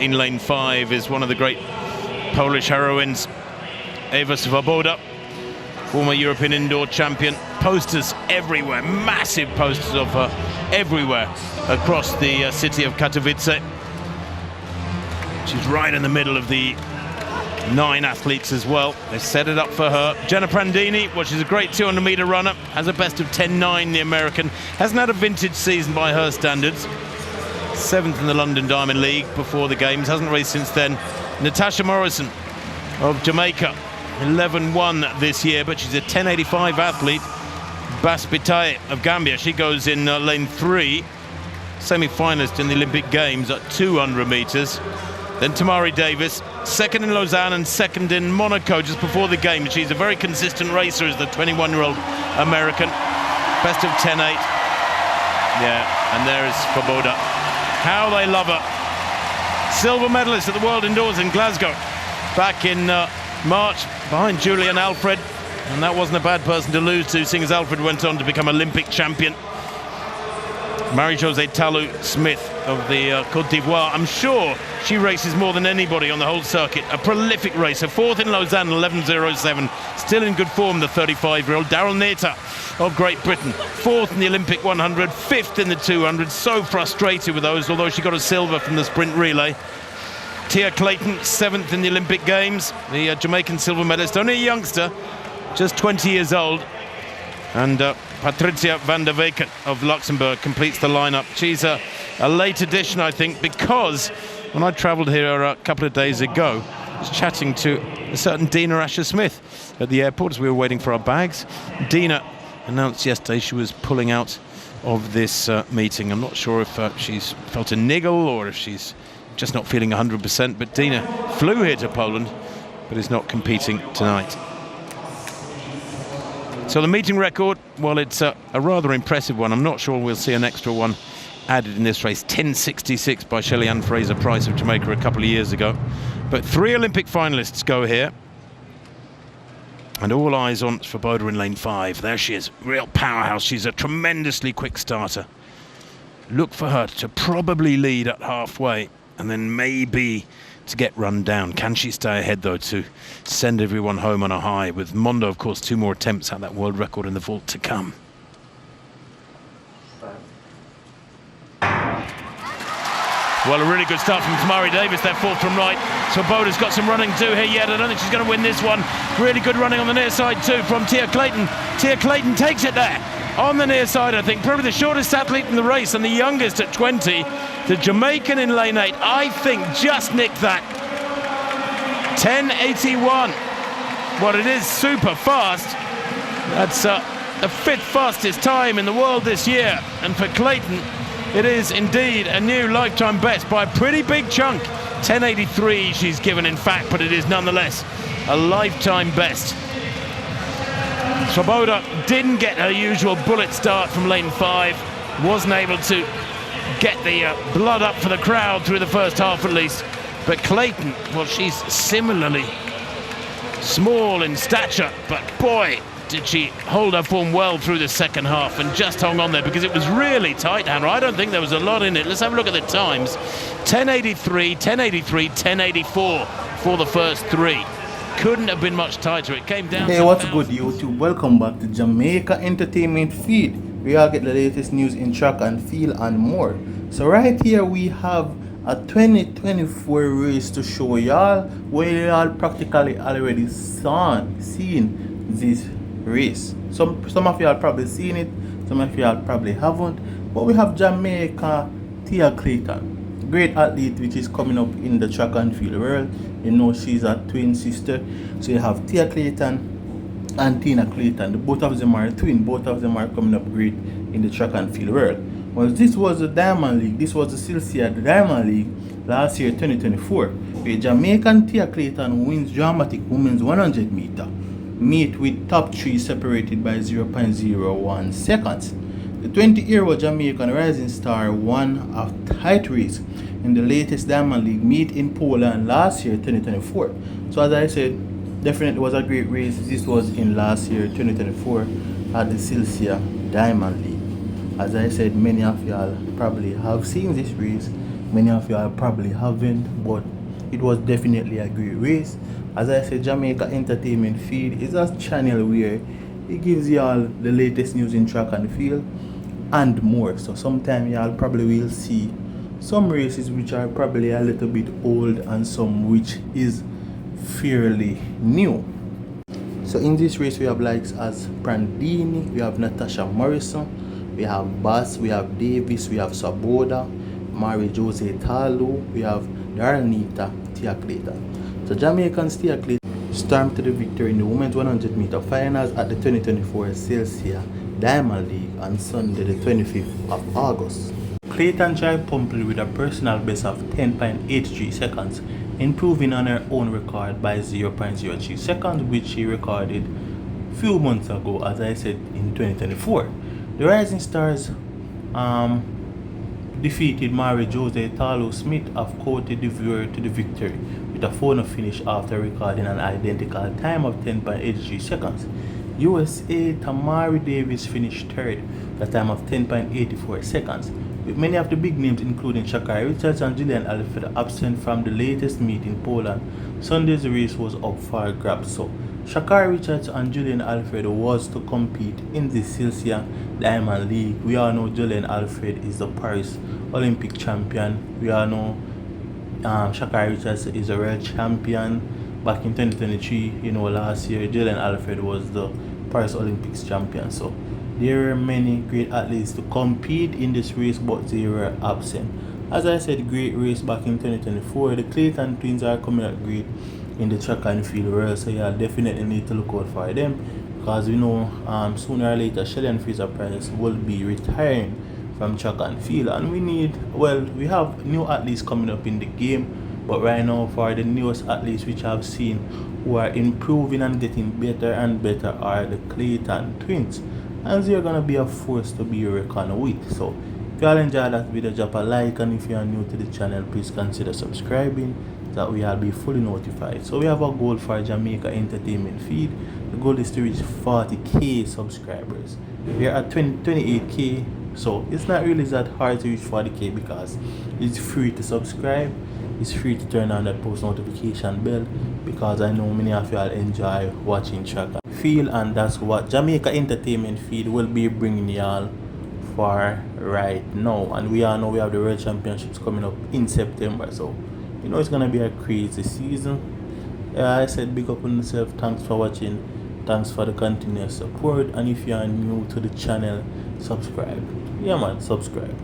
in lane 5 is one of the great Polish heroines, Ewa Swoboda, former European indoor champion. Posters everywhere, massive posters of her everywhere across the city of Katowice. She's right in the middle of the 9 athletes as well. They set it up for her. Jenna Prandini, well, she's a great 200-meter runner, has a best of 10.9, the American. Hasn't had a vintage season by her standards. 7th in the London Diamond League before the games, hasn't raced since then. Natasha Morrison of Jamaica, 11-1 this year, but she's a 10.85 athlete. Bas Bitaye of Gambia, she goes in lane 3, semi-finalist in the Olympic Games at 200 meters. Then Tamari Davis, 2nd in Lausanne and 2nd in Monaco just before the game. She's a very consistent racer as the 21-year-old American. Best of 10.8. Yeah, and there is Swoboda. How they love her. Silver medalist at the World Indoors in Glasgow back in March behind Julian Alfred. And that wasn't a bad person to lose to, seeing as Alfred went on to become Olympic champion. Marie-Josée Talou Smith of the Côte d'Ivoire. I'm sure she races more than anybody on the whole circuit. A prolific racer. 4th in Lausanne, 11.07. Still in good form, the 35-year-old. Daryl Nater of Great Britain. 4th in the Olympic 100, 5th in the 200. So frustrated with those, although she got a silver from the sprint relay. Tia Clayton, 7th in the Olympic Games. The Jamaican silver medalist. Only a youngster, just 20 years old. And Patricia van der Weken of Luxembourg completes the lineup. She's a late addition, I think, because when I travelled here a couple of days ago, I was chatting to a certain Dina Asher-Smith at the airport as we were waiting for our bags. Dina announced yesterday she was pulling out of this meeting. I'm not sure if she's felt a niggle or if she's just not feeling 100%, but Dina flew here to Poland, but is not competing tonight. So the meeting record, well, it's a rather impressive one. I'm not sure we'll see an extra one added in this race. 10.66 by Shelly-Ann Fraser-Price of Jamaica a couple of years ago. But 3 Olympic finalists go here. And all eyes on Swoboda in lane 5. There she is, real powerhouse. She's a tremendously quick starter. Look for her to probably lead at halfway and then maybe to get run down. Can she stay ahead, though, to send everyone home on a high? With Mondo, of course, 2 more attempts at that world record in the vault to come. Well, a really good start from Tamari Davis, there, 4th from right. Swoboda's got some running to do here yet. I don't think she's going to win this one. Really good running on the near side, too, from Tia Clayton. Tia Clayton takes it there. On the near side, I think, probably the shortest athlete in the race and the youngest at 20. The Jamaican in lane 8, I think, just nicked that. 10.81. Well, it is super fast. That's the 5th fastest time in the world this year. And for Clayton, it is indeed a new lifetime best by a pretty big chunk. 10.83 she's given, in fact, but it is nonetheless a lifetime best. Swoboda didn't get her usual bullet start from lane 5. Wasn't able to get the blood up for the crowd through the first half at least. But Clayton, well, she's similarly small in stature, but boy, did she hold her form well through the second half and just hung on there because it was really tight, Hannah. I don't think there was a lot in it. Let's have a look at the times. 10.83, 10.83, 10.84 for the first 3. Couldn't have been much tighter. It came down. Hey, what's good, YouTube? Welcome back to Jamaica Entertainment Feed. We all get the latest news in track and field and more. So right here we have a 2024 race to show y'all, where y'all practically already seen this race. Some of y'all probably seen it, some of y'all probably haven't. But we have Jamaica Tia Clayton, great athlete which is coming up in the track and field world. You know, she's a twin sister. So you have Tia Clayton and Tina Clayton. Both of them are twin. Both of them are coming up great in the track and field world. Well, this was the Diamond League. This was the Silcia Diamond League last year, 2024. Where Jamaican Tia Clayton wins dramatic women's 100 meter meet with top 3 separated by 0.01 seconds. The 20-year-old Jamaican rising star won a tight race in the latest Diamond League meet in Poland last year, 2024. So as I said, definitely was a great race. This was in last year, 2024, at the Silcia Diamond League. As I said, many of y'all probably have seen this race Many of you probably haven't, but it was definitely a great race. As I said, Jamaica Entertainment Feed is a channel where it gives you all the latest news in track and field and more. So sometime y'all probably will see some races which are probably a little bit old and some which is fairly new. So in this race we have likes as Prandini, we have Natasha Morrison, we have Bass, we have Davis, we have Saboda, Mary Jose Talo, we have Darnita, Tia Clayton. So Jamaicans Tia Clayton stormed to the victory in the women's 100 meter finals at the 2024 Celsius Diamond League on Sunday the 25th of August. Clayton tried pumping with a personal best of 10.83 seconds, improving on her own record by 0.03 seconds, which she recorded a few months ago, as I said, in 2024. The Rising Stars defeated Mary Jose Talo Smith of Cote d'Ivoire to the victory with a 4-0 finish after recording an identical time of 10.83 seconds. USA Tamari Davis finished third with a time of 10.84 seconds, with many of the big names including Shakari Richards and Julian Alfred absent from the latest meet in Poland. Sunday's race was up for grabs, so Shakari Richards and Julian Alfred was to compete in the Celsius Diamond League. We all know Julian Alfred is the Paris Olympic champion. We all know Shakari Richards is a world champion. Back in 2023, last year, Julian Alfred was the Paris Olympics champion. So there were many great athletes to compete in this race, but they were absent. As I said, great race back in 2024. The Clayton twins are coming out great in the track and field world, so yeah, definitely need to look out for them, because we know sooner or later Shelly and Fraser Price will be retiring from track and field, and we have new athletes coming up in the game. But right now, for the newest athletes which I've seen who are improving and getting better and better are the Clayton twins, and they're gonna be a force to be reckoned with. So if you all enjoyed that video, drop a like, and if you are new to the channel, please consider subscribing so that we all be fully notified. So we have a goal for Jamaica Entertainment Feed. The goal is to reach 40k subscribers. We are at 28k, so it's not really that hard to reach 40k because it's free to subscribe. It's free to turn on that post notification bell, because I know many of y'all enjoy watching track and field, and that's what Jamaica Entertainment Feed will be bringing y'all for right now. And we all know we have the World Championships coming up in September, so it's gonna be a crazy season. I said big up on yourself. Thanks for watching, thanks for the continuous support, and if you are new to the channel, subscribe. Yeah man, subscribe.